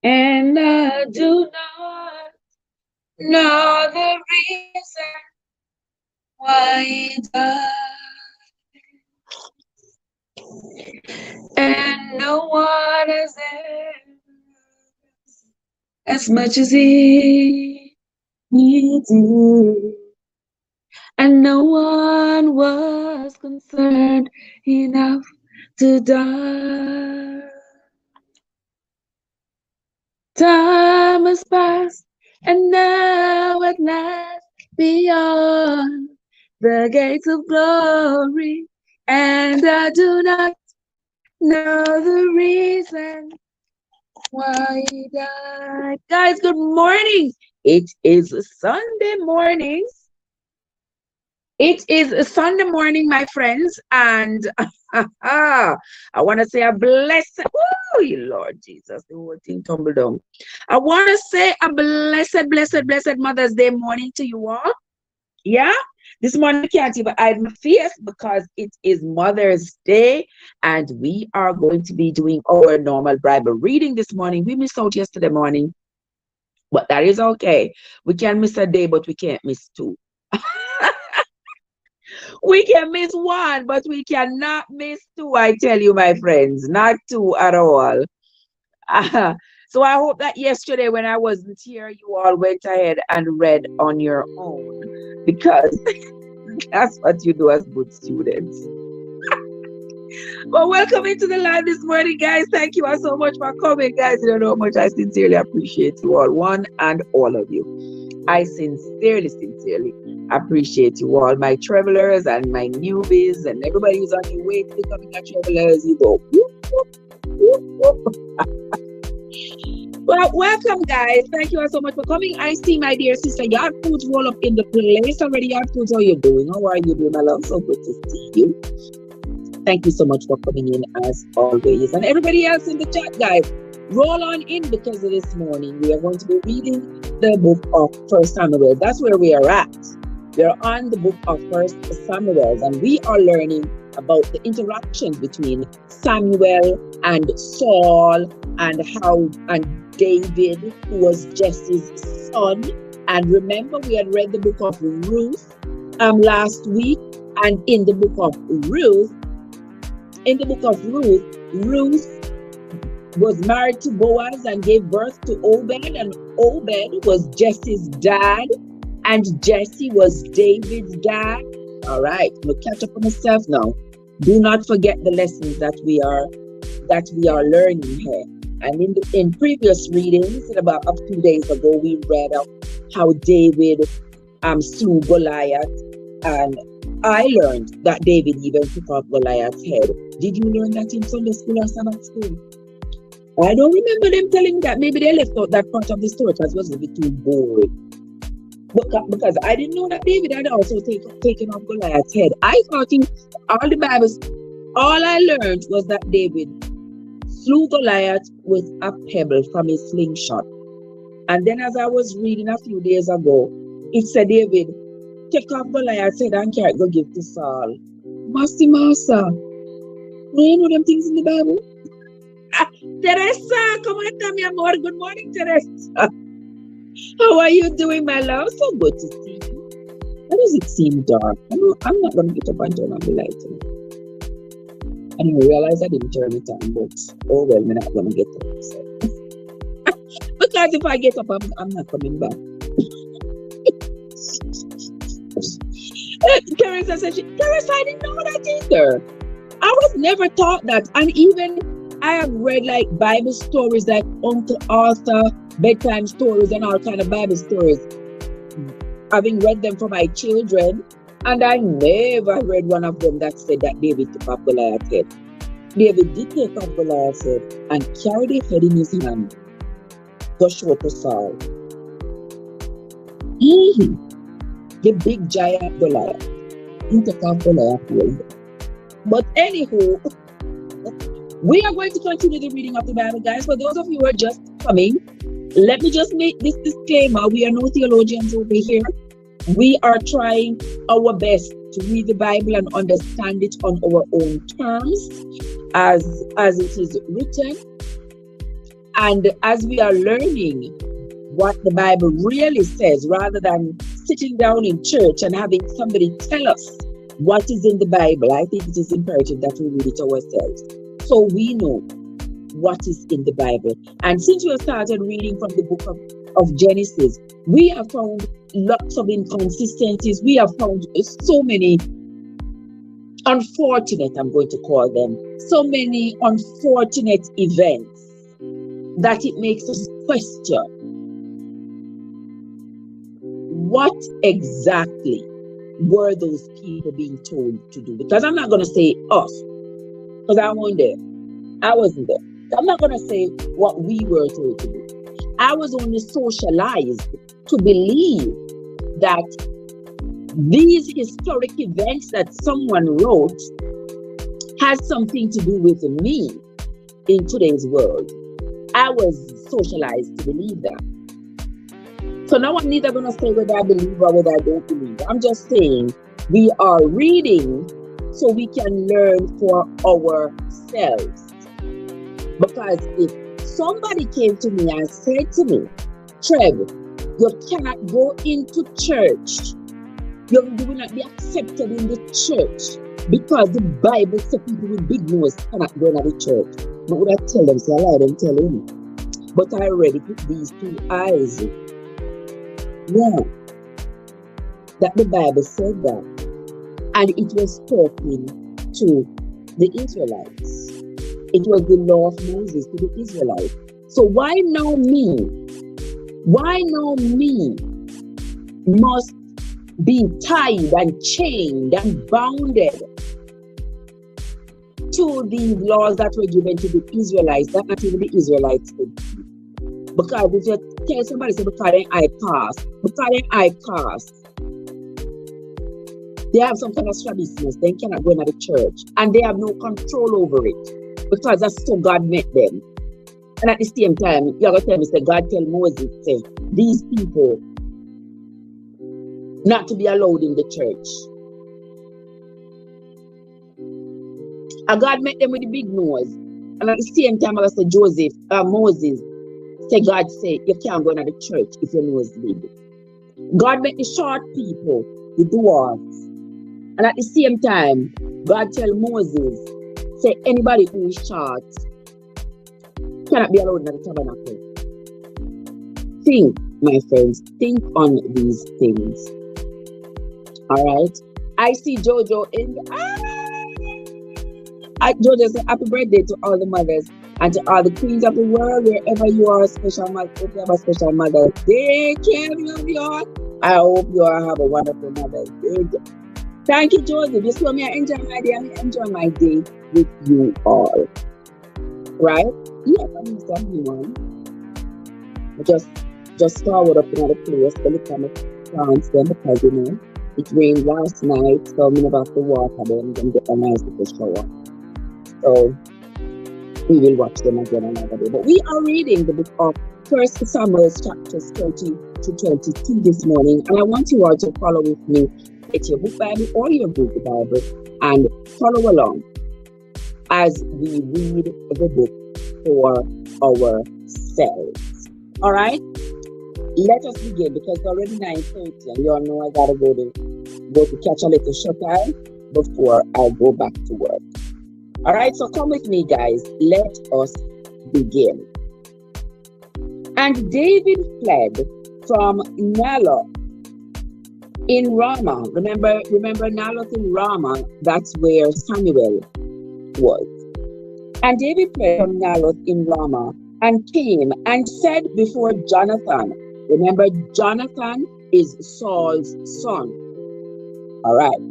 And I do not know the reason why he died. And no one has ever as much as he did. And no one was concerned enough to die. Time has passed, and now at last, beyond the gates of glory, and I do not know the reason why he died. Guys, good morning. It is Sunday morning. It is a Sunday morning, my friends, and I want to say a blessed, oh, Lord Jesus, the whole thing tumbled down. I want to say a blessed Mother's Day morning to you all. Yeah, this morning I can't even hide my face because it is Mother's Day, and we are going to be doing our normal Bible reading this morning. We missed out yesterday morning, but that is okay. We can miss a day, but we can't miss two. We can miss one, but we cannot miss two, I tell you, my friends. Not two at all. So I hope that yesterday when I wasn't here, you all went ahead and read on your own, because that's what you do as good students. Well, welcome into the live this morning, guys. Thank you all so much for coming, guys. You don't know how much I sincerely appreciate you all, one and all of you. I sincerely appreciate you all, my travelers and my newbies, and everybody who's on your way to becoming a traveler as you go. Well, welcome, guys. Thank you all so much for coming. I see my dear sister Yard Foods roll up in the place already. Yard Foods, how are you doing? How are you doing, my love? So good to see you. Thank you so much for coming in as always. And everybody else in the chat, guys, roll on in, because this morning we are going to be reading the book of 1 Samuel. That's where we are at. We are on the book of 1 Samuel, and we are learning about the interactions between Samuel and Saul, and how David, who was Jesse's son. And remember, we had read the book of Ruth last week, and in the book of Ruth, Ruth was married to Boaz and gave birth to Obed, and Obed was Jesse's dad, and Jesse was David's dad. All right, we'll catch up on myself now. Do not forget the lessons that we are learning here. And in previous readings, about a few days ago, we read of how David slew Goliath, and I learned that David even took off Goliath's head. Did you learn that in Sunday school or Sabbath school? I don't remember them telling me that. Maybe they left out that part of the story because it was a bit too boring. Because I didn't know that David had also taken off Goliath's head. I thought all I learned was that David slew Goliath with a pebble from his slingshot. And then as I was reading a few days ago, it said David take off Goliath's head and carry it go give to Saul. Massa. No, you know them things in the Bible? Teresa, come on, tell me more. Good morning, Teresa. How are you doing, my love? So good to see you. Why does it seem dark? I'm not going to get up and turn on the light tonight. I didn't realize I didn't turn it on, but oh well, I'm not going to get up. So. Because if I get up, I'm not coming back. Teresa said, Teresa, I didn't know that either. I was never taught that. And even I have read like Bible stories, like Uncle Arthur, bedtime stories, and all kind of Bible stories. Having read them for my children, and I never read one of them that said that David took off Goliath's head. David did take off Goliath's head and carried the head in his hand to show to Saul. The big giant Goliath. He took off Goliath's head. But anywho, we are going to continue the reading of the Bible, guys. For those of you who are just coming, let me just make this disclaimer. We are no theologians over here. We are trying our best to read the Bible and understand it on our own terms, as it is written. And as we are learning what the Bible really says, rather than sitting down in church and having somebody tell us what is in the Bible, I think it is imperative that we read it ourselves, so we know what is in the Bible. And since we have started reading from the book of Genesis, we have found lots of inconsistencies. We have found so many unfortunate, I'm going to call them, so many unfortunate events that it makes us question what exactly were those people being told to do. Because I'm not going to say us, because I wasn't there. I wasn't there. I'm not going to say what we were told to do. I was only socialized to believe that these historic events that someone wrote has something to do with me in today's world. I was socialized to believe that. So now I'm neither going to say whether I believe or whether I don't believe. I'm just saying we are reading so we can learn for ourselves. Because if somebody came to me and said to me, Trev, you cannot go into church. You will not be accepted in the church because the Bible says people with big nose cannot go into the church. But would I tell them, say I lie, don't tell him. But I already put these two eyes. Yeah. That the Bible said that. And it was spoken to the Israelites. It was the law of Moses to the Israelites. So why now me? Why now me must be tied and chained and bounded to these laws that were given to the Israelites, that not even the Israelites could keep? Because if you tell somebody, say, because I cast, they have some kind of strabismus, they cannot go into the church, and they have no control over it, because that's so God made them. And at the same time, you're going to tell me, say, God tell Moses, say, these people not to be allowed in the church. And God met them with the big nose. And at the same time, I say Moses, say God say, you can't go into the church if your nose big. God met the short people, the dwarfs. And at the same time, God tell Moses, say anybody who is short cannot be allowed in the tabernacle. Think, my friends, think on these things. Alright? I see Jojo in Jojo say happy birthday to all the mothers and to all the queens of the world, wherever you are, special mother. Hope you have a special Mother's Day. I hope you all have a wonderful Mother's Day. Thank you, Joseph. You saw me enjoy my day. I enjoy my day with you all. Right? Yeah, I'm one. Just forward up another place. The little plants them because you know it rained last night, so I'm about to water them and get a nice little shower. So we will watch them again another day. But we are reading the book of 1 Samuel chapters 20 to 22 this morning, and I want you all to follow with me. Get your book Bible or your book Bible and follow along as we read the book for ourselves. All right? Let us begin because it's already 9:30 and you all know I gotta go to catch a little shut eye before I go back to work. All right, so come with me, guys. Let us begin. And David fled from Naloth in Ramah. Remember Naloth in Ramah, that's where Samuel was. And David fled from Naloth in Ramah and came and said before Jonathan. Remember, Jonathan is Saul's son. All right.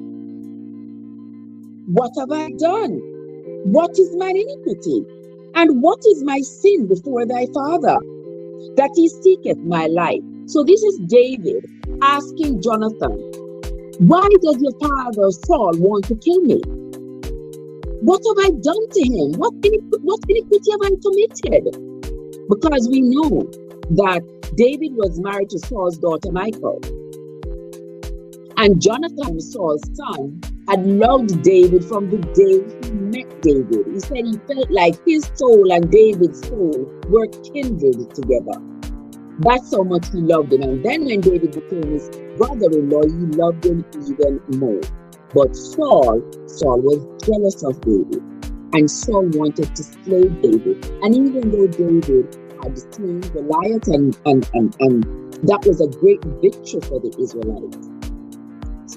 What have I done? What is my iniquity? And what is my sin before thy father, that he seeketh my life? So this is David asking Jonathan, why does your father Saul want to kill me? What have I done to him? What iniquity have I committed? Because we know that David was married to Saul's daughter Michal. And Jonathan, Saul's son, had loved David from the day he met David. He said he felt like his soul and David's soul were kindled together. That's how much he loved him. And then when David became his brother-in-law, he loved him even more. But Saul was jealous of David. And Saul wanted to slay David. And even though David had slain Goliath and that was a great victory for the Israelites,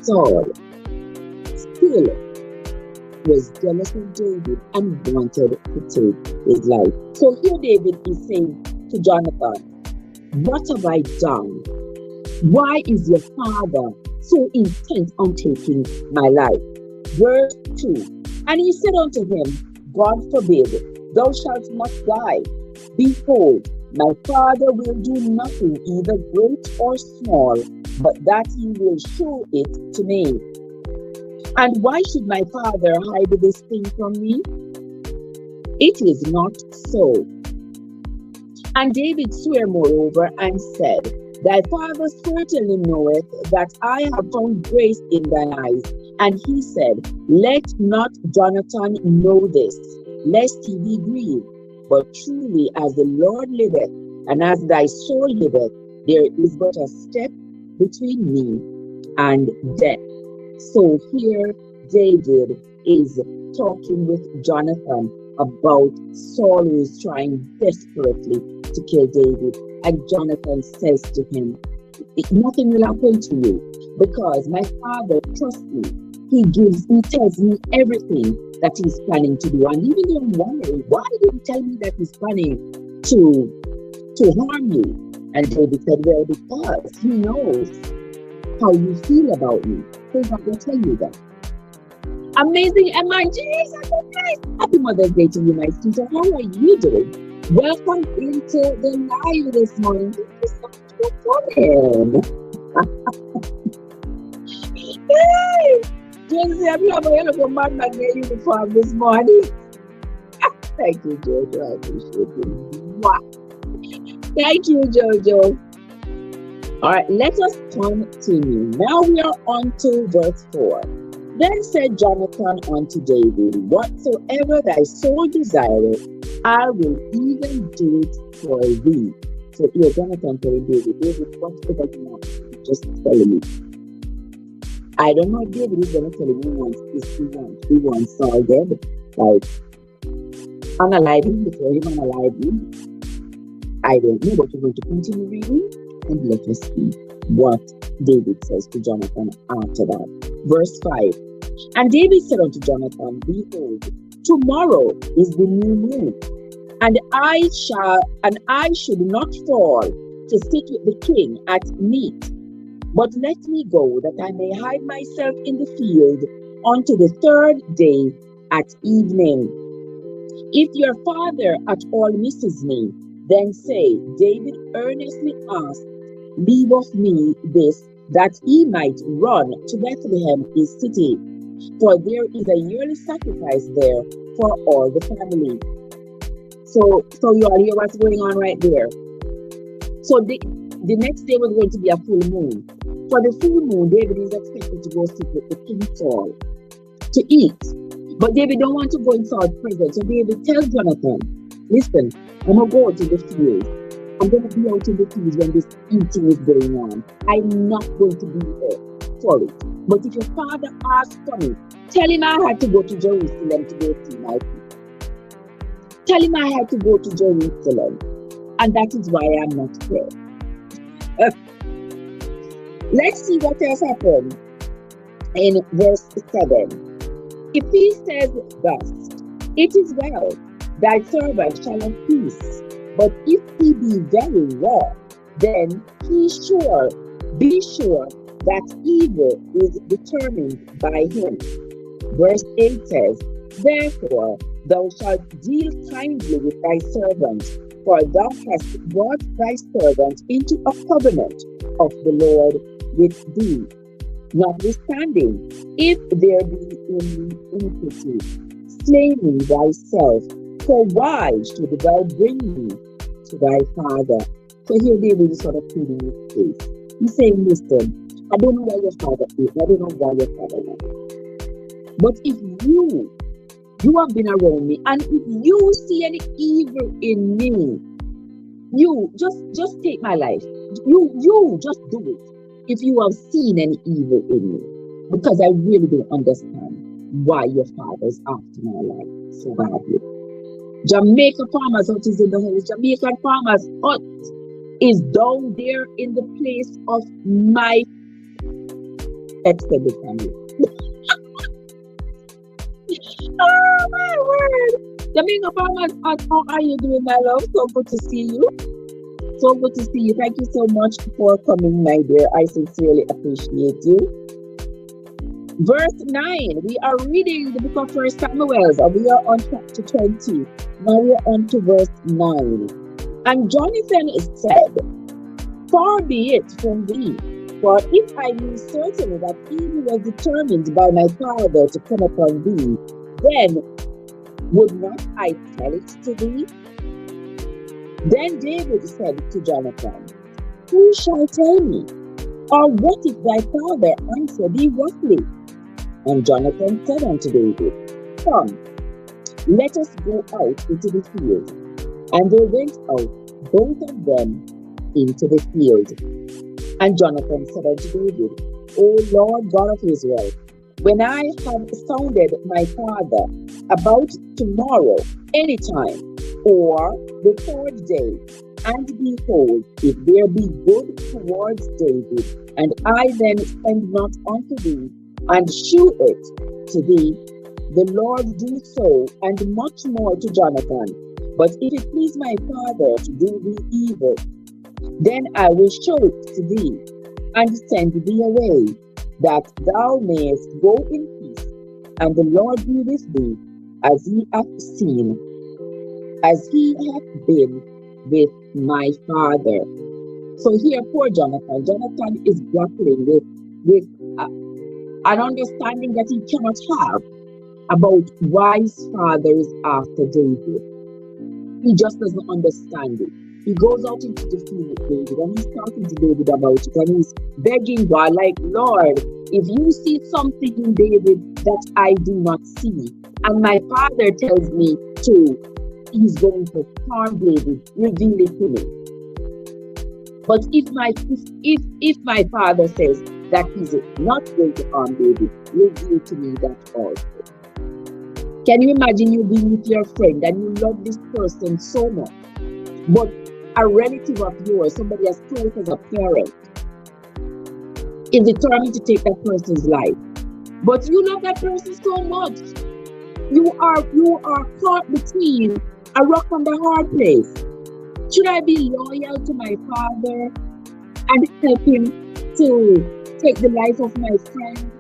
Saul still was jealous of David and wanted to take his life. So here David is saying to Jonathan, what have I done? Why is your father so intent on taking my life? Verse 2. And he said unto him, God forbid, thou shalt not die. Behold, my father will do nothing, either great or small, but that he will show it to me. And why should my father hide this thing from me? It is not so. And David sware moreover and said, thy father certainly knoweth that I have found grace in thine eyes. And he said, let not Jonathan know this, lest he be grieved. But truly as the Lord liveth, and as thy soul liveth, there is but a step between me and death. So here David is talking with Jonathan about Saul, who is trying desperately to kill David. And Jonathan says to him, nothing will happen to you, because my father trusts me. He tells me everything that he's planning to do. And even though I'm wondering, why did he tell me that he's planning to harm you? And David said, well, because he knows how you feel about me. So he's not going to tell you that. Amazing, Emma. Jesus Christ. Happy Mother's Day to you, my sister. How are you doing? Welcome into the live this morning. Thank you so much for coming. Hey! Josie, I'm not going to go back my uniform this morning. Thank you, Jojo. I appreciate it. Wow. Thank you, Jojo. All right, let us continue. Now we are on to verse 4. Then said Jonathan unto David, whatsoever thy soul desireth, I will even do it for thee. So here Jonathan told David, whatever you want, just tell me. I don't know if David is going to tell him he wants Saul dead. Like, unalive him before him unalive him. I don't know, but we're going to continue reading and let us see what David says to Jonathan after that. Verse 5. And David said unto Jonathan, behold, tomorrow is the new moon, and I should not fall to sit with the king at meat. But let me go, that I may hide myself in the field unto the third day at evening. If your father at all misses me, then say, David earnestly asked leave of me this, that he might run to Bethlehem his city, for there is a yearly sacrifice there for all the family. So you all hear what's going on right there. So the next day was going to be a full moon. For the full moon, David is expected to go sit with the king Saul to eat. But David don't want to go in Saul's presence. So David tells Jonathan, listen, I'm going to go to the field. I'm going to be out in the fields when this eating is going on. I'm not going to be there for it. But if your father asks for me, tell him I had to go to Jerusalem to go see my people. Tell him I had to go to Jerusalem. And that is why I'm not there. Let's see what else happened in verse 7. If he says thus, it is well, thy servant shall have peace. But if he be very wroth, then be sure that evil is determined by him. Verse 8 says, therefore thou shalt deal kindly with thy servant, for thou hast brought thy servant into a covenant of the Lord with thee. Notwithstanding, if there be in iniquity, slay me thyself, for why should thou bring me to thy father? So here David is sort of pleading his case. He's saying, listen, I don't know why your father is. I don't know why your father is. But if you have been around me, and if you see any evil in me, you just take my life. You just do it. If you have seen any evil in me, because I really don't understand why your father's after my life so badly. Jamaica Farmers Hut is in the house. Jamaican Farmers Hut is down there in the place of my extended family. Oh my word! Jamaica Farmers Hut, how are you doing, my love? So good to see you. So good to see you. Thank you so much for coming, my dear. I sincerely appreciate you. Verse 9, we are reading the book of 1 Samuel, and we are on chapter 20. Now we are on to verse 9. And Jonathan said, Far be it from thee, for if I knew certainly that evil was determined by my father to come upon thee, then would not I tell it to thee? Then David said to Jonathan, Who shall tell me? Or what if thy father answer thee roughly? And Jonathan said unto David, Come, let us go out into the field. And they went out, both of them, into the field. And Jonathan said unto David, O Lord God of Israel, when I have sounded my father about tomorrow, any time, or the third day, and behold, if there be good towards David, and I then send not unto thee, and shew it to thee, the Lord do so, and much more to Jonathan. But if it please my father to do thee evil, then I will show it to thee, and send thee away, that thou mayest go in peace, and the Lord be with thee, as he hath seen, as he hath been with my father. So here, poor Jonathan. Jonathan is grappling with an understanding that he cannot have about why his father is after David. He just doesn't understand it. He goes out into the field with David, and he's talking to David about it, and he's begging God, like, Lord, if you see something in David that I do not see, and my father tells me he's going to harm David, reveal it to me. But if my father says that he's not going to harm David, reveal to me that also. Can you imagine you being with your friend and you love this person so much, but a relative of yours, somebody as close as a parent, is determined to take that person's life, but you love that person so much, you are caught between a rock and a hard place. Should I be loyal to my father and help him to take the life of my friend?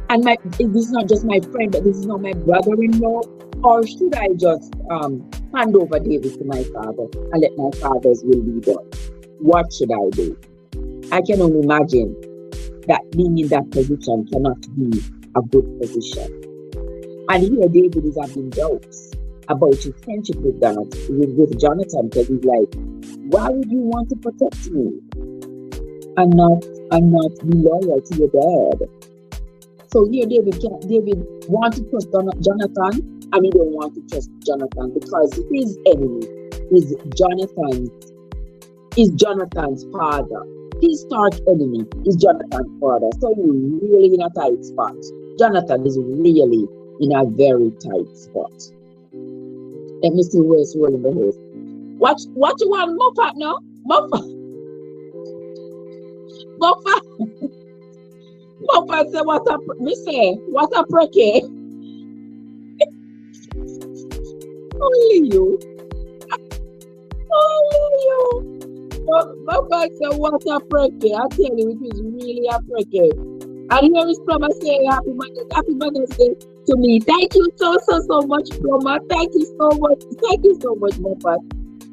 And this is not just my friend, but this is not my brother-in-law. Or should I just hand over David to my father and let my father's will be done? What should I do? I can only imagine that being in that position cannot be a good position. And here David is having doubts about his friendship with Jonathan, because he's like, why would you want to protect me and not be loyal to your dad? So here David wants to trust Jonathan, and he don't want to trust Jonathan because his enemy is Jonathan's father. His stark enemy is Jonathan's father. So he's really in a tight spot. Jonathan is really in a very tight spot. Let me see where's rolling the host. What you want, Moffat now? Moffat say what up? Me say what up, okay? Only you. Moffat say what up, okay? I tell you, it is really a okay. And here is Plumber saying happy Mother's Day to me. Thank you so much, Plumber. Thank you so much, Moffat.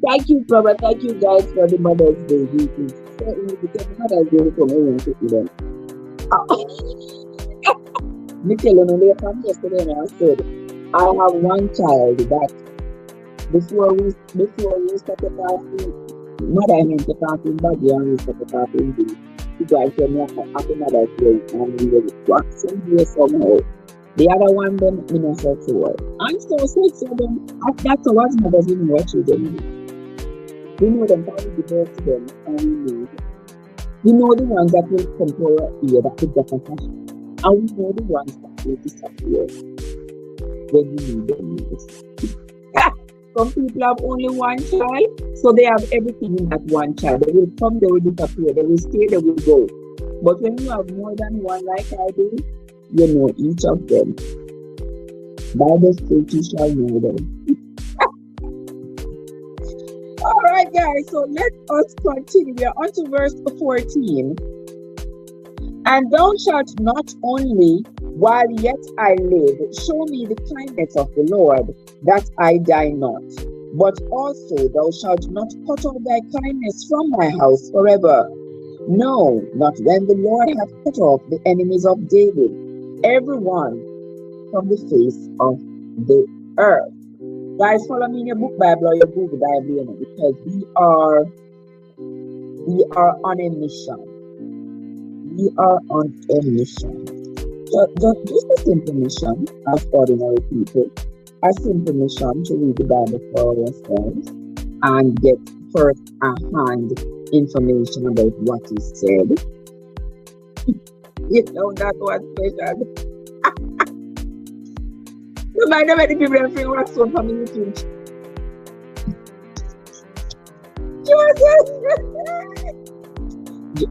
Thank you, Plumber. Thank you guys for the Mother's Day greetings. Mother's Day from everyone to them. Me tell you, later yesterday I said I have one child that before we start the party, mother I meant to party in body and we start the party in the. You guys tell me happy Mother's Day and we will wax some here somehow. The other one, then, me not so sure. And so, so them, that's what mothers even watch with them. We know them, probably the birth to them, and we know the ones that will come to our ear that will get a fashion. And we know the ones that will disappear when we need them most. Some people have only one child, so they have everything in that one child. They will come, they will disappear, they will stay, they will go. But when you have more than one like I do, you know each of them. By the Spirit you shall know them. All right, guys, so let us continue. We are on to verse 14. And thou shalt not only, while yet I live, show me the kindness of the Lord, that I die not. But also thou shalt not cut off thy kindness from my house forever. No, not when the Lord hath cut off the enemies of David, everyone from the face of the earth. Guys, follow me in your book Bible or your Google Bible, you know, because we are on a mission. We are on a mission. Just a simple mission as ordinary people. A simple mission to read the Bible for ourselves and get first-hand information about what is said. You know, that was special. No matter what the people feel what's so from YouTube.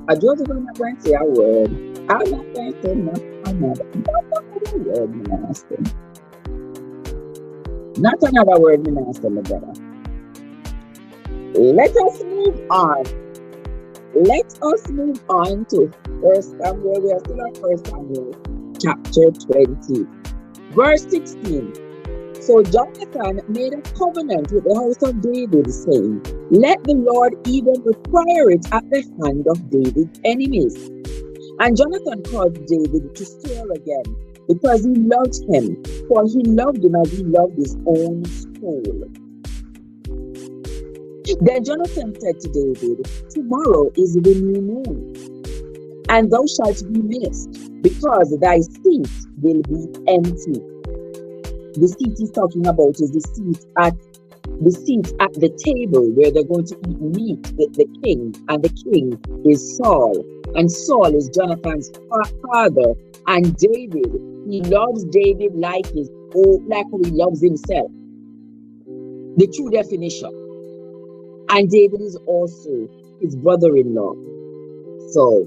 I just going to say a word. I'm not going to say another word, Minister. Not another word, Minister, my brother. Let us move on. Let us move on to 1 Samuel. We are still at 1 Samuel, chapter 20, verse 16. So Jonathan made a covenant with the house of David, saying, let the Lord even require it at the hand of David's enemies. And Jonathan caused David to swear again, because he loved him, for he loved him as he loved his own soul. Then Jonathan said to David, tomorrow is the new moon, and thou shalt be missed, because thy seat will be empty. The seat he's talking about is the seat at the table where they're going to eat meat with the king, and the king is Saul, and Saul is Jonathan's father, and David, he loves David like how he loves himself. The true definition. And David is also his brother-in-law. So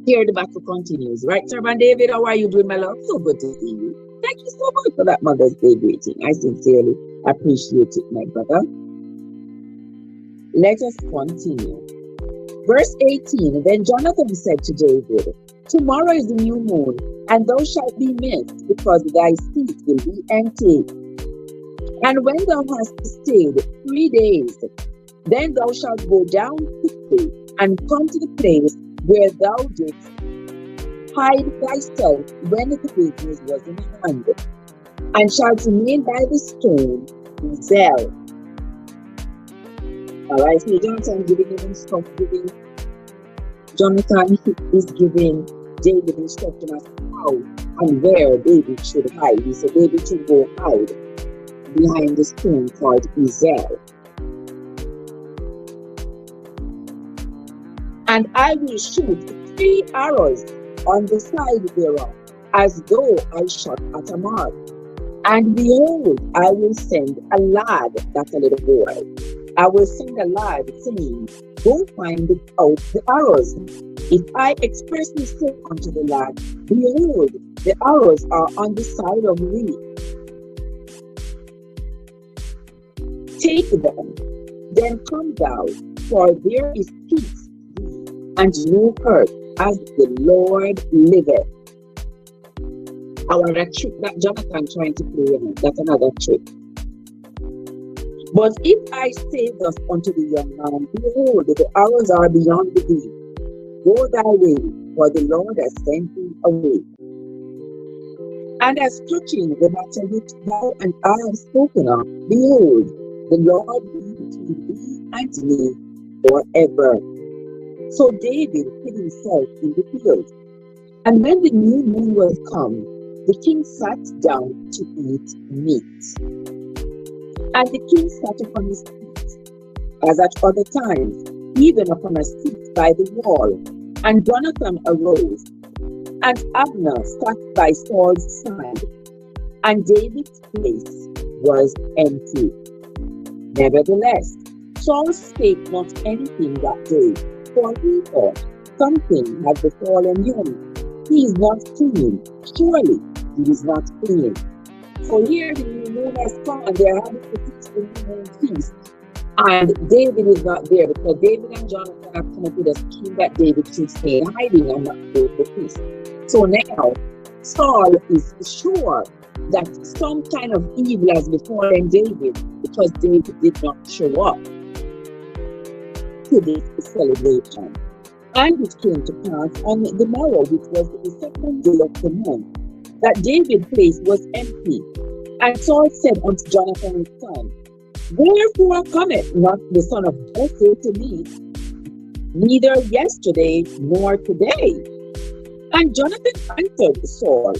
here the battle continues. Right, Servant David, how are you doing, my love? So good to see you. Thank you so much for that Mother's Day greeting. I sincerely appreciate it, my brother. Let us continue. Verse 18, then Jonathan said to David, tomorrow is the new moon, and thou shalt be missed, because thy seat will be empty. And when thou hast stayed 3 days, then thou shalt go down quickly, and come to the place where thou didst hide thyself when the business was in hand, and shalt remain by the stone Zell. Alright, so Jonathan is giving David instruction as to how and where David should hide. He said David should go hide behind the stone called Zell. And I will shoot 3 arrows on the side thereof, as though I shot at a mark. And behold, I will send a lad, that's a little boy. I will send a lad, saying, go find out the arrows. If I expressly say unto the lad, behold, the arrows are on the side of thee, take them, then come thou, for there is peace and no hurt, as the Lord liveth. Our trick that Jonathan trying to play, that's another trick. But if I say thus unto the young man, behold, the arrows are beyond thee, go thy way, for the Lord has sent thee away. And as touching the matter which thou and I have spoken of, behold, the Lord be between thee and me forever. So David hid himself in the field. And when the new moon was come, the king sat down to eat meat. And the king sat upon his feet, as at other times, even upon a seat by the wall. And Jonathan arose, and Abner sat by Saul's side, and David's place was empty. Nevertheless, Saul spake not anything that day, for he thought, something had befallen him. He is not clean. Surely he is not clean. So here the new moon has come, and they're having the feast, the new moon feast. And David is not there, because David and Jonathan have come up with a scheme that David should stay in hiding and not go to the feast. So now Saul is sure that some kind of evil has befallen David, because David did not show up to this celebration. And it came to pass on the morrow, which was the second day of the month, that David's place was empty. And Saul said unto Jonathan his son, Wherefore cometh not the son of Jesse to me, neither yesterday nor today? And Jonathan answered Saul,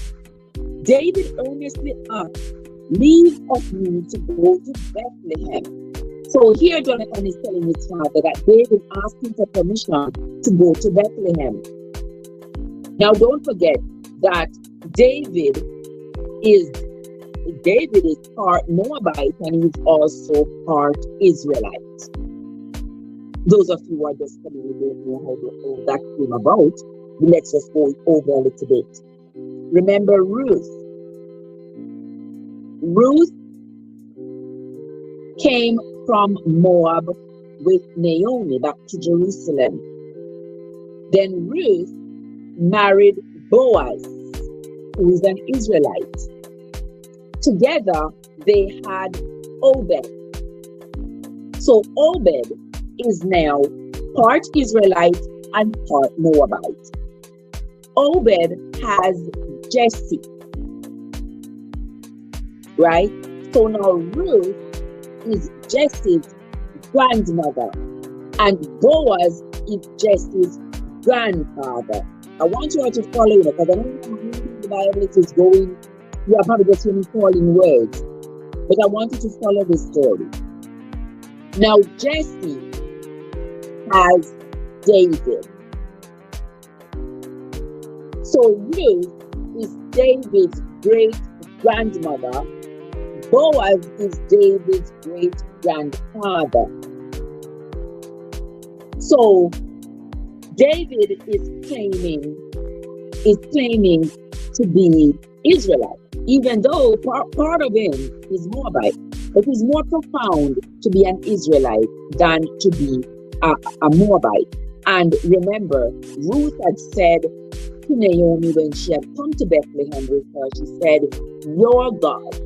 David earnestly asked leave of me to go to Bethlehem. So here Jonathan is telling his father that David asked him for permission to go to Bethlehem. Now don't forget that David is part Moabite, and he's also part Israelite. Those of you who are just coming, who don't know how that came about, let's just go over a little bit. Remember Ruth. Ruth came from Moab with Naomi back to Jerusalem. Then Ruth married Boaz, who is an Israelite. Together, they had Obed. So Obed is now part Israelite and part Moabite. Obed has Jesse, right? So now Ruth is Jesse's grandmother, and Boaz is Jesse's grandfather. I want you all to follow it, because I don't know how the Bible is going. You are probably just hearing falling words, but I want you to follow this story. Now Jesse has David. So Ruth is David's great grandmother. Boaz is David's great grandfather. So David is claiming to be Israelite, even though part of him is Moabite. It is more profound to be an Israelite than to be a Moabite. And remember, Ruth had said to Naomi when she had come to Bethlehem with her, she said, your God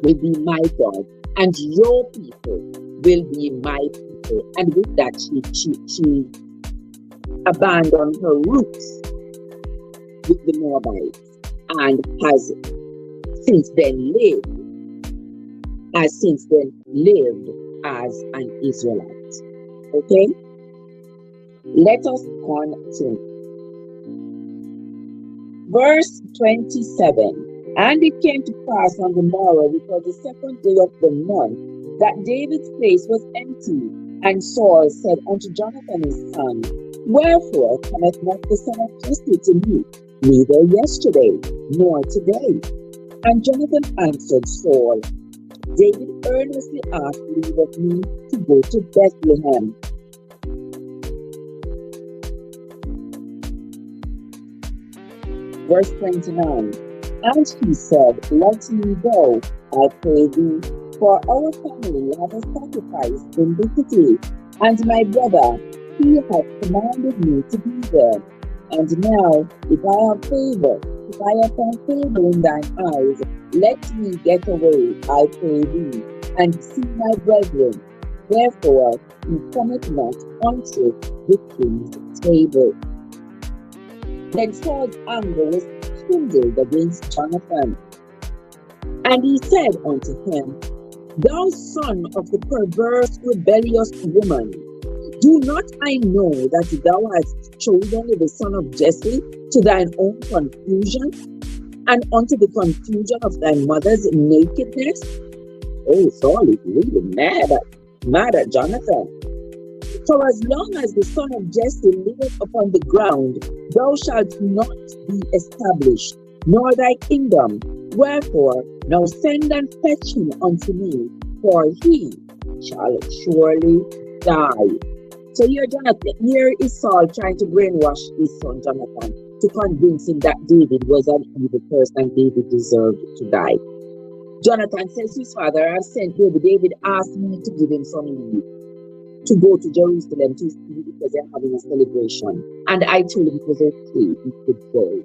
will be my God, and your people will be my people. And with that, she abandoned her roots with the Moabites, and has since then lived as an Israelite. Okay? Let us continue. Verse 27. And it came to pass on the morrow, which was the second day of the month, that David's place was empty. And Saul said unto Jonathan his son, Wherefore cometh not the son of Jesse to me, neither yesterday nor today? And Jonathan answered Saul, David earnestly asked leave of me to go to Bethlehem. Verse 29. And he said, Let me go, I pray thee, for our family hath a sacrifice in the city, and my brother, he hath commanded me to be there. And now, if I have found favor in thine eyes, let me get away, I pray thee, and see my brethren. Therefore, he cometh not unto the king's table. Then Saul's anger was kindled against Jonathan. And he said unto him, Thou son of the perverse, rebellious woman, do not I know that thou hast chosen the son of Jesse to thine own confusion? and unto the confusion of thy mother's nakedness? Oh, Saul is really mad at Jonathan. For as long as the son of Jesse liveth upon the ground, thou shalt not be established, nor thy kingdom. Wherefore, now send and fetch him unto me, for he shall surely die. So here is Saul trying to brainwash his son Jonathan to convince him that David was an evil person and David deserved to die. Jonathan says to his father, I've sent David. David asked me to give him some leave to go to Jerusalem to see because they're having a celebration. And I told him it was okay, he could go.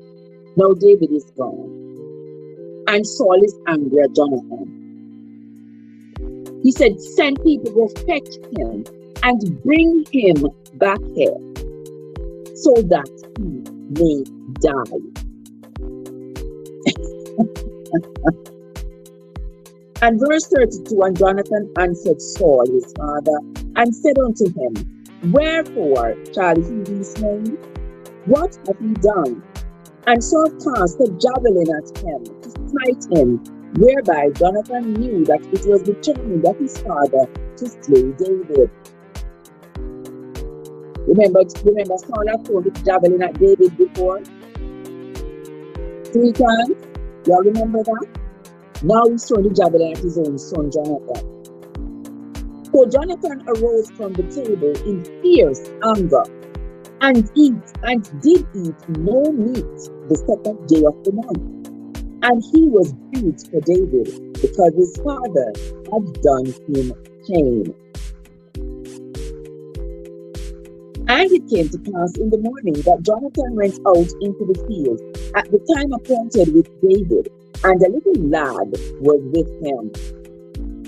Now David is gone. And Saul is angry at Jonathan. He said, send people, go fetch him and bring him back here so that he may die. And verse 32, and Jonathan answered Saul his father, and said unto him, Wherefore shall he be slain? What hath he done? And Saul cast a javelin at him to smite him, whereby Jonathan knew that it was determined of his father to slay David. Remember Saul had thrown the javelin at David before? 3 times? Y'all remember that? Now he's throwing the javelin at his own son Jonathan. So Jonathan arose from the table in fierce anger, and did eat no meat the 2nd day of the month. And he was grieved for David, because his father had done him shame. And it came to pass in the morning that Jonathan went out into the field at the time appointed with David, and a little lad was with him.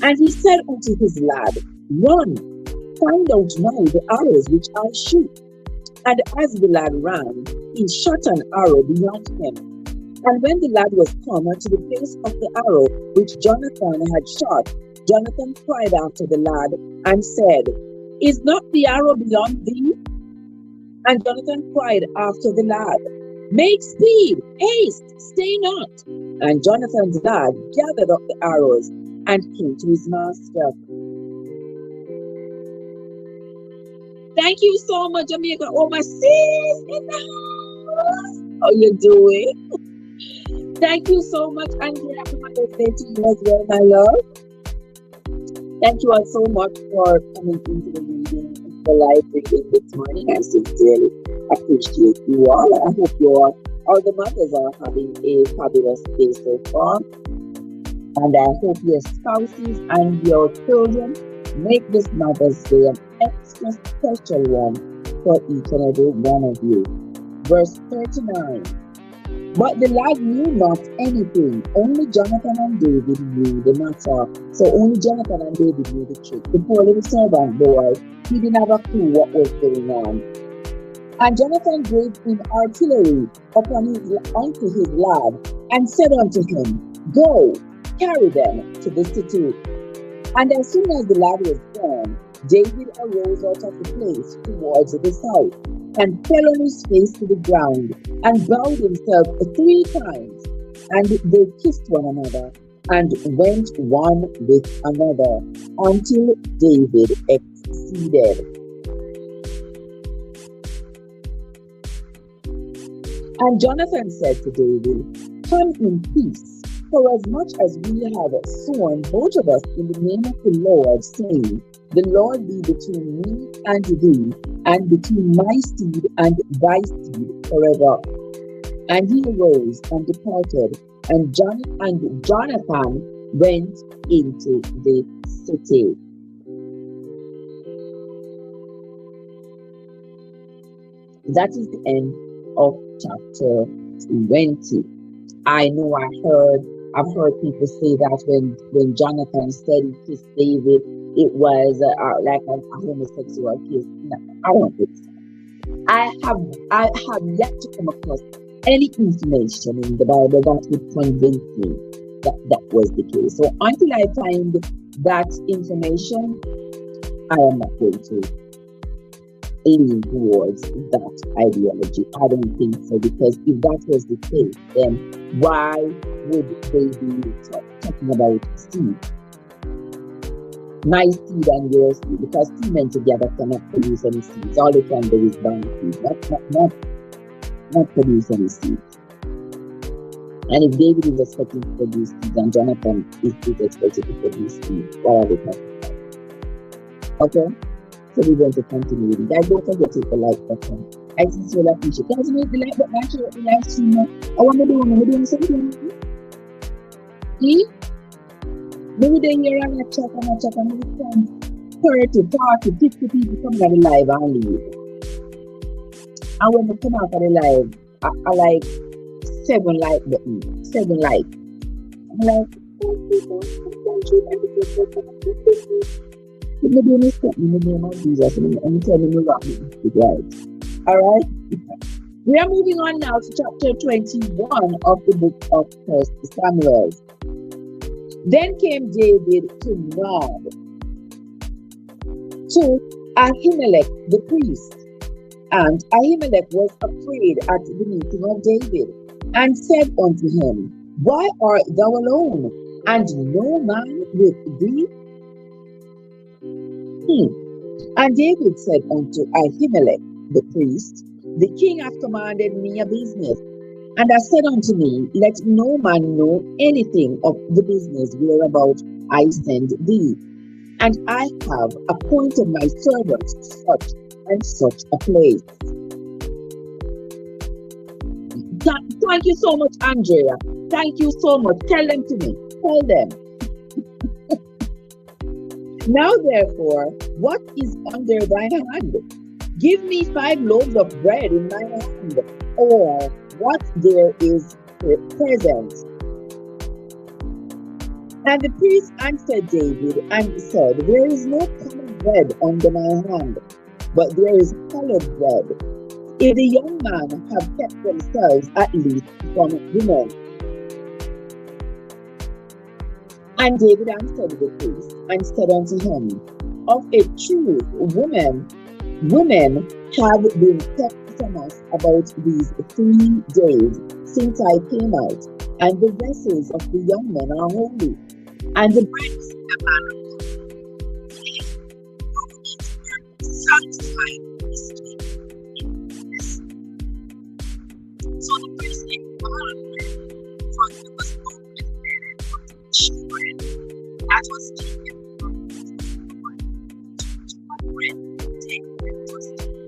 And he said unto his lad, Run, find out now the arrows which I shoot. And as the lad ran, he shot an arrow beyond him. And when the lad was come unto the place of the arrow which Jonathan had shot, Jonathan cried after the lad and said, Is not the arrow beyond thee? And Jonathan cried after the lad, Make speed, haste, stay not. And Jonathan's lad gathered up the arrows and came to his master. Thank you so much, Jamaica. Oh, my sis in the house. How you doing? Thank you so much, Andrea. Happy Mother's Day to you as well, my love. Thank you all so much for coming into the reading, the live reading this morning. I sincerely appreciate you all. I hope you all the mothers are having a fabulous day so far. And I hope your spouses and your children make this Mother's Day an extra special one for each and every one of you. Verse 39. But the lad knew not anything. Only Jonathan and David knew the matter. So only Jonathan and David knew the trick. The poor little servant boy, he didn't have a clue what was going on. And Jonathan gave him artillery unto his lad, and said unto him, Go, carry them to the city. And as soon as the lad was gone, David arose out of the place towards the south, and fell on his face to the ground, and bowed himself 3 times. And they kissed one another, and went one with another, until David exceeded. And Jonathan said to David, Come in peace, for as much as we have sworn, both of us, in the name of the Lord, saying, The Lord be between me and thee, and between my seed and thy seed forever. And he arose and departed, and Jonathan went into the city. That is the end of chapter 20. I know I've heard people say that when Jonathan said he kissed David, it was like a homosexual kiss. No, I don't think so. I have yet to come across any information in the Bible that would convince me that was the case. So until I find that information, I am not going to lean towards that ideology. I don't think so, because if that was the case, then why would they be talking about seed? My seed and your seed, because two men together cannot produce any seeds. All they can do is burn seed, not produce any seed. And if David is expecting to produce seeds and Jonathan is expected to produce seeds, what are they talking about? Okay? So we're going to continue with it. Guys, don't forget to hit the like button. I sincerely appreciate it. Guys, make the like button and share the live stream. I want to do something. See? Maybe they hear and I chat and maybe come 30, 40, 50 people come on the live and leave. And when they come out of the live, I like 7 like button. 7 like. I'm like, Maybe you mistake me in the name of Jesus and tell me you rock me. Right. Alright? We are moving on now to chapter 21 of the book of 1 Samuel. Then came David to Nob, to Ahimelech the priest. And Ahimelech was afraid at the meeting of David, and said unto him, Why art thou alone, and no man with thee? And David said unto Ahimelech the priest, The king hath commanded me a business, and hath said unto me, Let no man know anything of the business whereabout I send thee. And I have appointed my servants to such and such a place. Thank you so much, Andrea. Thank you so much. Tell them to me. Tell them. Now therefore, what is under thine hand? Give me 5 loaves of bread in mine hand, or what there is present. And the priest answered David and said, There is no common bread under my hand, but there is colored bread. If the young man have kept themselves at least from women. And David answered the priest and said unto him, Of a truth, women have been kept from us about these 3 days since I came out, and the vessels of the young men are holy, and the bread is in the manner sanctified. So the priest inquired, for there was no children that was taken from the Lord to bread taken was taken.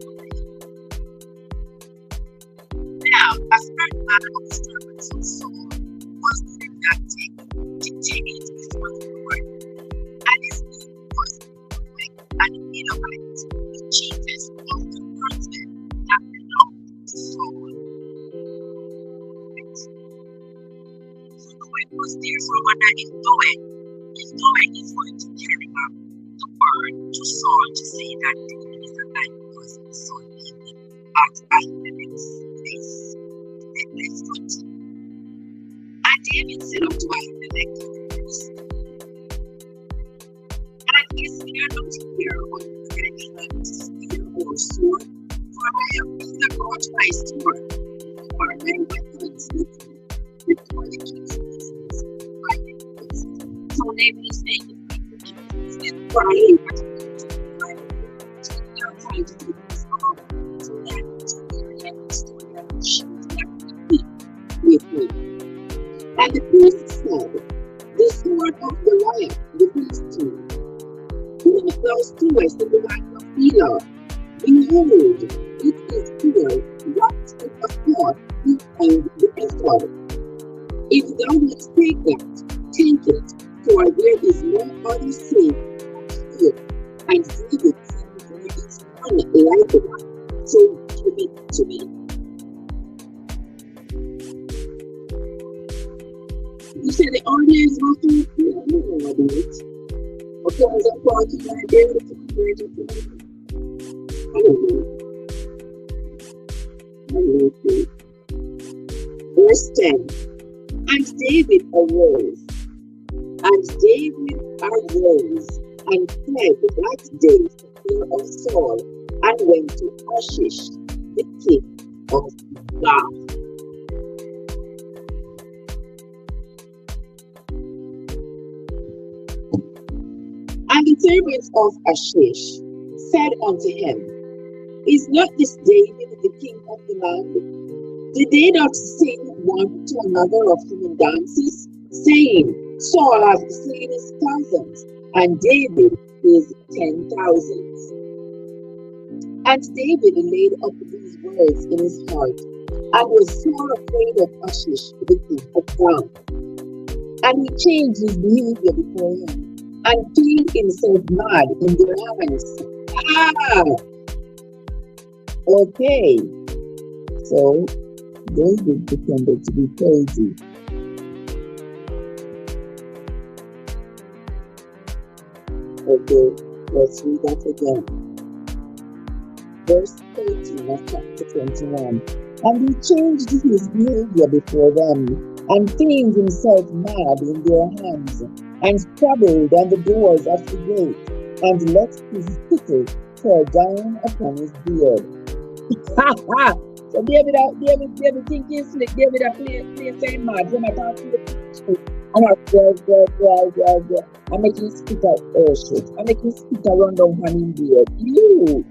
Now, a certain man of the servants of Saul was in that detained before the Lord, and his name was an Edomite, the chiefest of the herdsmen that belonged to Saul. So David was therefore wondering if David is going to carry out the word to Saul to say that David is alive, because he saw David at Ahimelech's place. Let's continue. And David said unto Ahimelech the priest, And is there not here on thy hand spear or sword? For I have neither brought my sword nor my weapons with me before the king's presence. So David is saying, for I am not trying to do this all, so that the story of the shoes that be with me. And the priest said, The sword of Goliath, the Philistine, whom thou stewest in the land of Elah, behold, it is here wrapped in a cloth behind the ephod. If thou wilt take that, take it, for there is no other save here. And David said, There is none like one, so give it to me. You said the audio is not here. I don't know what it is. Okay, as I'm talking right there, I don't know. Verse 10. And David arose and fled that day from fear of Saul, and went to Ashish, the king of Gath. And the servants of Ashish said unto him, Is not this David the king of the land? Did they not sing one to another of him in dances, saying, Saul hath slain his thousands, and David his 10,000s? And David laid up these words in his heart, and was sore afraid of Ashish the king of Gath. And he changed his behavior before him, and feigned himself mad in their hands. Okay. So David pretended to be crazy. Okay, let's read that again. Verse 13 of chapter 21. And he changed his behavior before them, and feigned himself mad in their hands, and squabbled on the doors of the gate, and let his spittle fall down upon his beard. So David thinking slick. David play saying mad. When I talk to the people, and I make him spit out shit. I make him spit around down on his beard. You.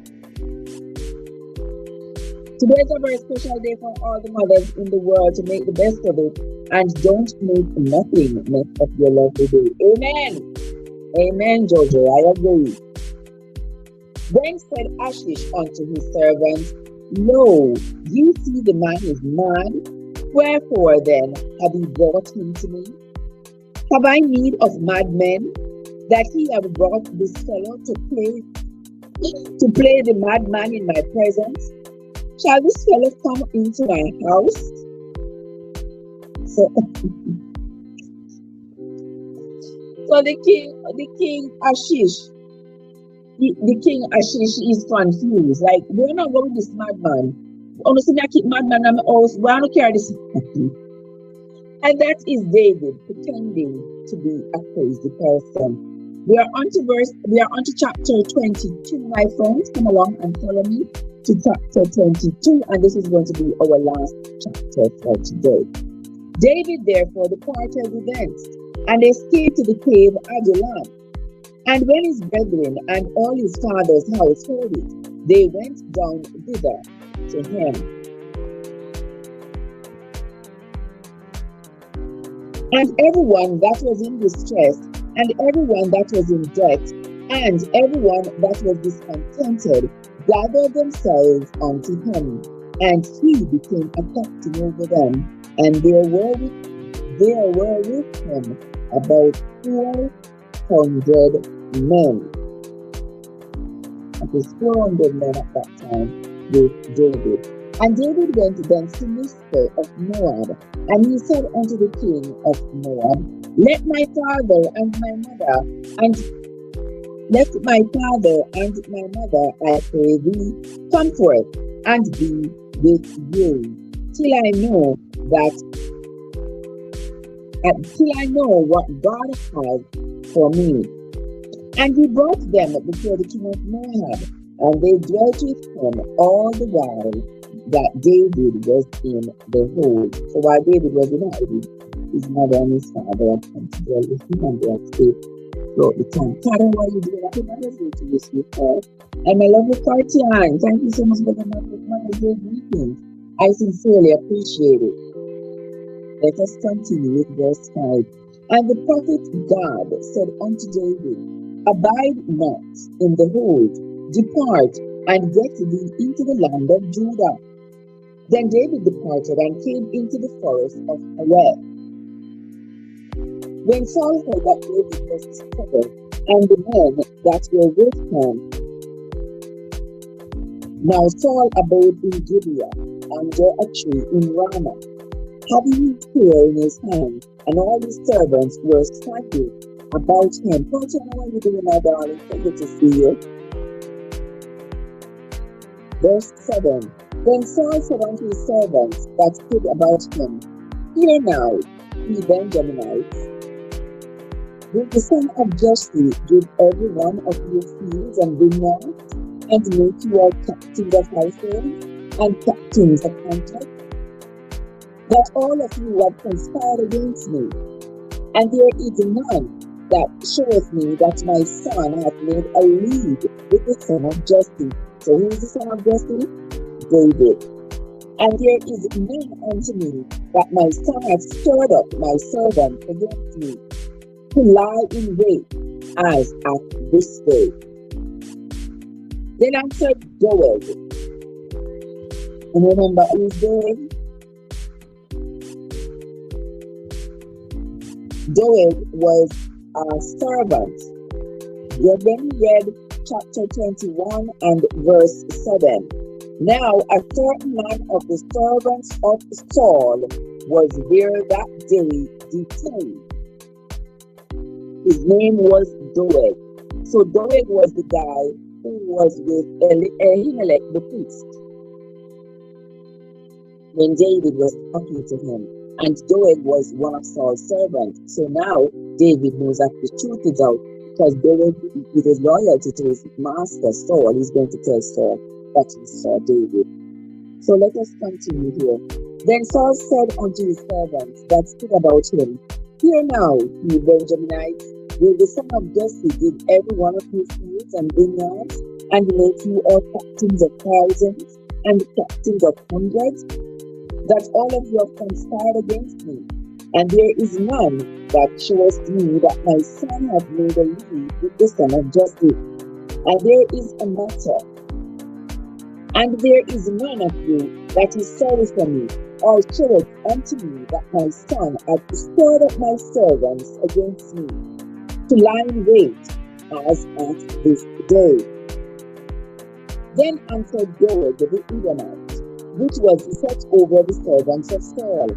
Today is a very special day for all the mothers in the world to make the best of it, and don't make nothing mess of your lovely day. Amen. Amen, Jojo. I agree. Then said Ashish unto his servants, Lo, you see the man is mad. Wherefore then have ye brought him to me? Have I need of madmen, that he have brought this fellow to play the madman in my presence? Shall this fellow come into my house? So the king Ashish, the king Ashish is confused. Like, we're not going with this madman. Honestly, I keep madman in my house. Why don't care this? And that is David pretending to be a crazy person. We are on to chapter 22, my friends. Come along and follow me to chapter 22, and this is going to be our last chapter for today. David therefore departed thence, and escaped to the cave Adullam. And when his brethren and all his father's house heard it, they went down thither to him. And everyone that was in distress, and everyone that was in debt, and everyone that was discontented, gathered themselves unto him, and he became a captain over them. And there were with him about 400 men. It was 400 men at that time with David. And David went thence to Mizpeh of Moab, and he said unto the king of Moab, Let my father and my mother, I pray thee, come forth and be with you, till I know what God has for me. And he brought them before the king of Moab, and they dwelt with him all the while that David was in the hold. So while David was in hiding, his mother and his father had come to dwell with him, and they had stayed throughout the time. Father, what are you doing? Happy Mother's Day to this week, and my lovely Cartian, thank you so much for the Mother's Day greetings. I sincerely appreciate it. Let us continue with verse 5. And the prophet God said unto David, Abide not in the hold, depart and get thee into the land of Judah. Then David departed and came into the forest of Hareth. When Saul heard that David was discovered, and the men that were with him. Now Saul abode in Gibeah, under a tree in Ramah, having his spear in his hand, and all his servants were standing about him. Portia, how are you doing, my darling? So good to see you. Verse 7. Then Saul said unto his servants that stood about him, Hear now, ye Benjaminites, will the son of Jesse give every one of your fields and vineyards? and make you all captains of households and captains of countries, that all of you have conspired against me, and there is none that showeth me that my son hath made a league with the son of Jesse. So who is the son of Jesse? David. And there is none unto me that my son hath stirred up my servant against me, to lie in wait as at this day. Then answered Doeg. And remember who is Doeg? Doeg was a servant. Then we read chapter 21 and verse 7. Now a certain man of the servants of Saul was there that day detained. His name was Doeg. So Doeg was the guy who was with Ahimelech the priest when David was talking to him. And Doeg was one of Saul's servants. So now David knows that the truth is out, because Doeg, with his loyalty to his master Saul, he's going to tell Saul that he saw David. So let us continue here. Then Saul said unto his servants that stood about him, Hear now, ye Benjaminites, will the son of Jesse give every one of you fields and vineyards, and make you all captains of thousands and captains of hundreds, that all of you have conspired against me? And there is none that showeth me that my son hath made a league with the son of Jesse. And there is a matter, and there is none of you that is sorry for me, or showeth unto me that my son hath stirred up my servants against me, to lie in wait as at this day. Then answered Doeg the Edomite, which was set over the servants of Saul,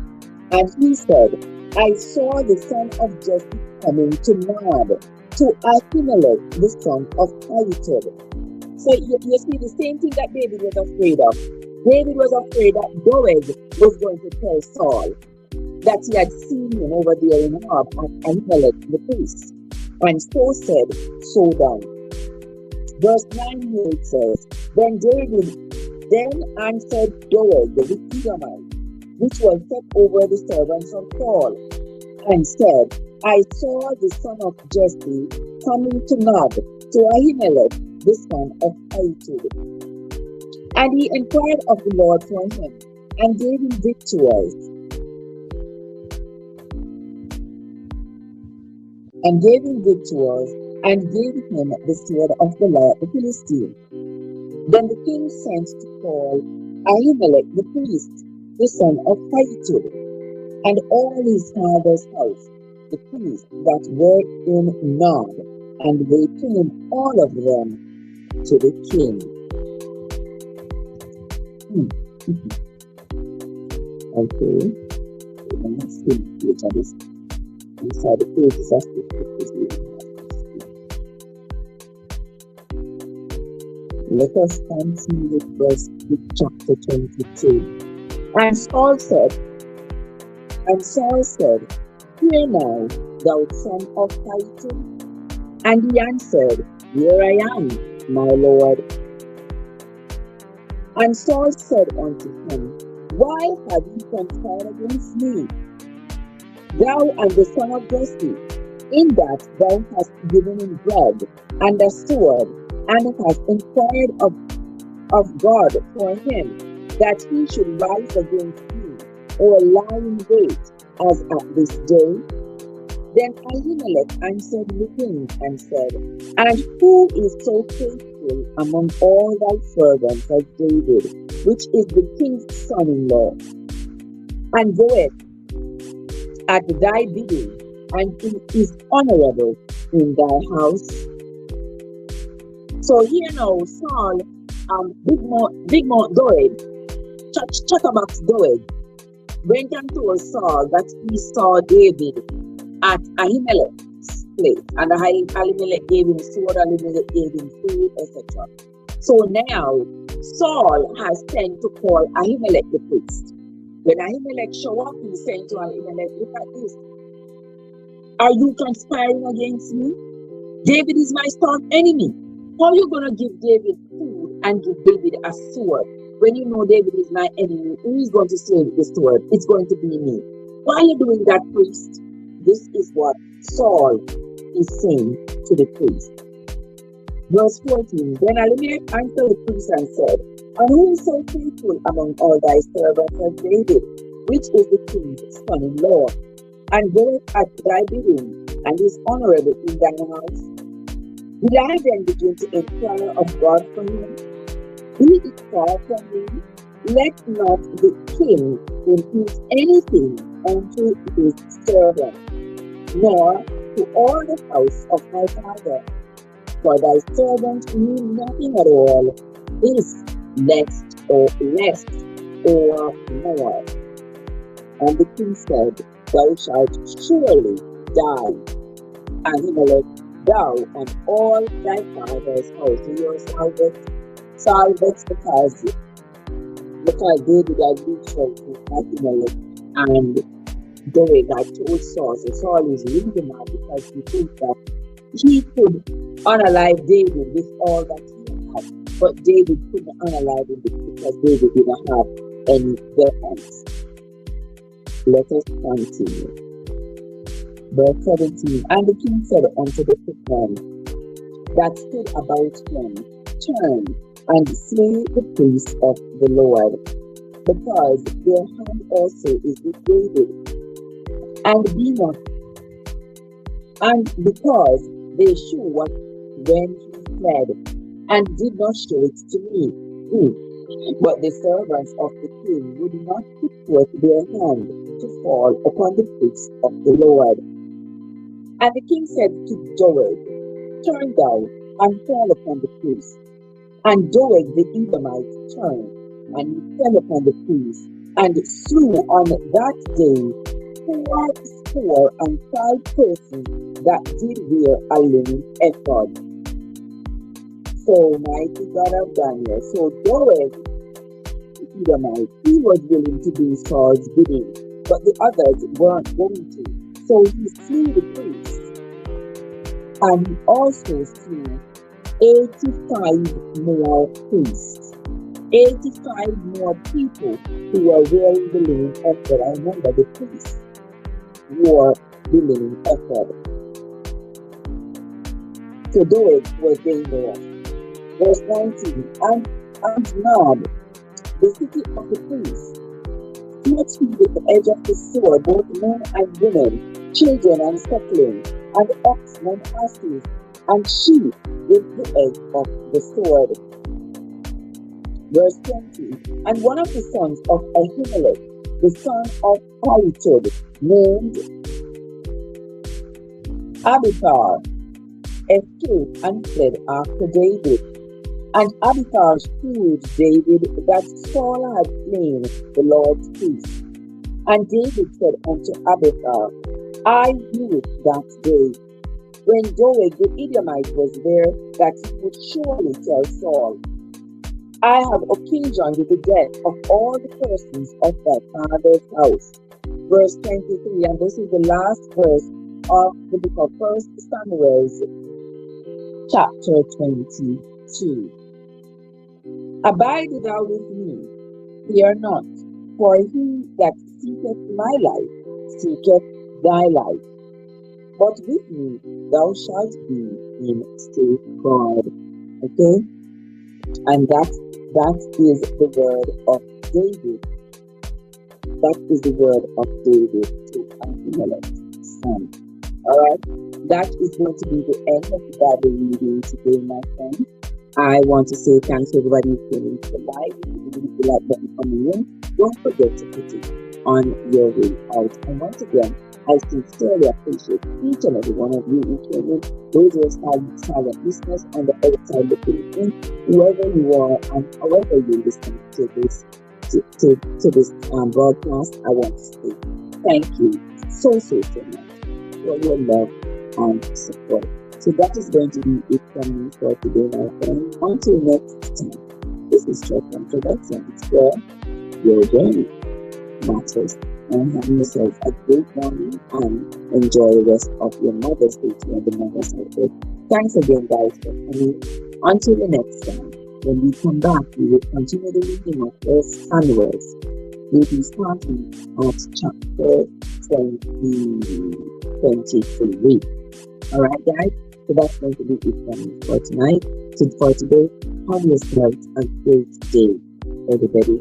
and he said, I saw the son of Jesse coming to Nob, to Ahimelech the son of Ahitub. So you see the same thing that David was afraid of. David was afraid that Doeg was going to tell Saul that he had seen him over there in Nob at Ahimelech the priest. And so said, so done. Verse 9 here it says, Then answered Doeg the Edomite, which was set over the servants of Saul, and said, I saw the son of Jesse coming to Nob, to Ahimelech the son of Ahitub. And he inquired of the Lord for him, and gave him victuals, and gave him the sword of Goliath the Philistine. Then the king sent to call Ahimelech the priest, the son of Ahitub, and all his father's house, the priests that were in Nob, and they came all of them to the king. Okay, let's see which are this. Inside the pages of Let us continue with verse chapter 22. And Saul said, Hear now, thou son of Ahitub. And he answered, Here I am, my lord. And Saul said unto him, Why have you conspired against me, thou and the son of Jesse, in that thou hast given him bread and a sword, and hast inquired of God for him, that he should rise against me, or lie in wait, as at this day? Then Ahimelech answered the king and said, And who is so faithful among all thy servants as David, which is the king's son-in-law, and goeth at thy bidding, and is honorable in thy house? So here now, Saul, Big Mouth Doeg, Chatterbox Doeg, went and told Saul that he saw David at Ahimelech's place, and Ahimelech gave him sword, Ahimelech gave him food, etc. So now Saul has sent to call Ahimelech the priest. When Ahimelech show up, he sent to Ahimelech, Look at this. Are you conspiring against me? David is my staunch enemy. How are you going to give David food and give David a sword. When you know David is my enemy, who is going to slay the sword? It's going to be me. Why are you doing that, priest? This is what Saul is saying to the priest. Verse 14, then Elimelech answered the priest and said, and who is so faithful among all thy servants as David, which is the king's son-in-law, and goeth at thy bidding, and is honorable in thine house? Will I then begin to inquire of God for him? Be it far from me, let not the king impute anything unto his servant, nor to all the house of my father. For thy servant knew nothing at all, this less or more. And the king said, thou shalt surely die, Ahimelech, thou and all thy father's house. So you're salvaged because David had reached out to Ahimelech, and Doeg had told Saul. So Saul is really mad because he thinks that he could unalive David with all that he had, but David couldn't unalive him because David didn't have any weapons. Let us continue. Verse 17, and the king said unto the footmen that stood about him, turn and slay the priests of the Lord, because their hand also is with David, and because they shew what when he fled, and did not show it to me. But the servants of the king would not put forth their hand to fall upon the priests of the Lord. And the king said to Doeg, turn thou and fall upon the priests. And Doeg the Edomite turned, and he fell upon the priests, and slew on that day 405 persons that did wear a linen ephod. So mighty God of Daniel. So Doeg the Edomite, he was willing to do Saul's bidding, but the others weren't going to. So he slew the priests, and he also slew 85 more priests, 85 more people who were wearing the linen ephod. I remember the priests wore the linen ephod. So Doeg was dangerous. Verse 19, and Nob, the city of the priests, smote he with the edge of the sword, both men and women, children and suckling, and oxen and asses, and sheep with the edge of the sword. Verse 20, and one of the sons of Ahimelech, the son of Ahitub, named Abiathar, escaped and fled after David. And Abiathar shewed David that Saul had slain the Lord's priest. And David said unto Abiathar, I knew it that day, when Doeg the Edomite was there, that he would surely tell Saul, I have occasioned the death of all the persons of thy father's house. Verse 23, and this is the last verse of the book of 1 Samuel, chapter 22. Abide thou with me, fear not, for he that seeketh my life seeketh thy life. But with me thou shalt be in safeguard. Okay? And that is the word of David. That is the word of David to Ahimelech's son. Alright? That is going to be the end of the Bible reading today, my friends. I want to say thanks to everybody who came into the live. If you didn't the like button coming in, don't forget to put it on your way out. And once again, I sincerely appreciate each and every one of you who came in, those who are silent listeners on the outside looking in, whoever you are and however you listen to this broadcast. I want to say thank you so much for your love and support. So that is going to be it from me for today, my friends. Until next time, this is Church Introductions, where your journey matters. And have yourself a great morning and enjoy the rest of your Mother's Day to the Mother's Day. Thanks again, guys, for coming. Until the next time. When we come back, we will continue the reading of 1 Samuel. We'll be starting at chapter 23. Alright, guys? So that's going to be it for tonight. So for today, have yourself a great day, everybody.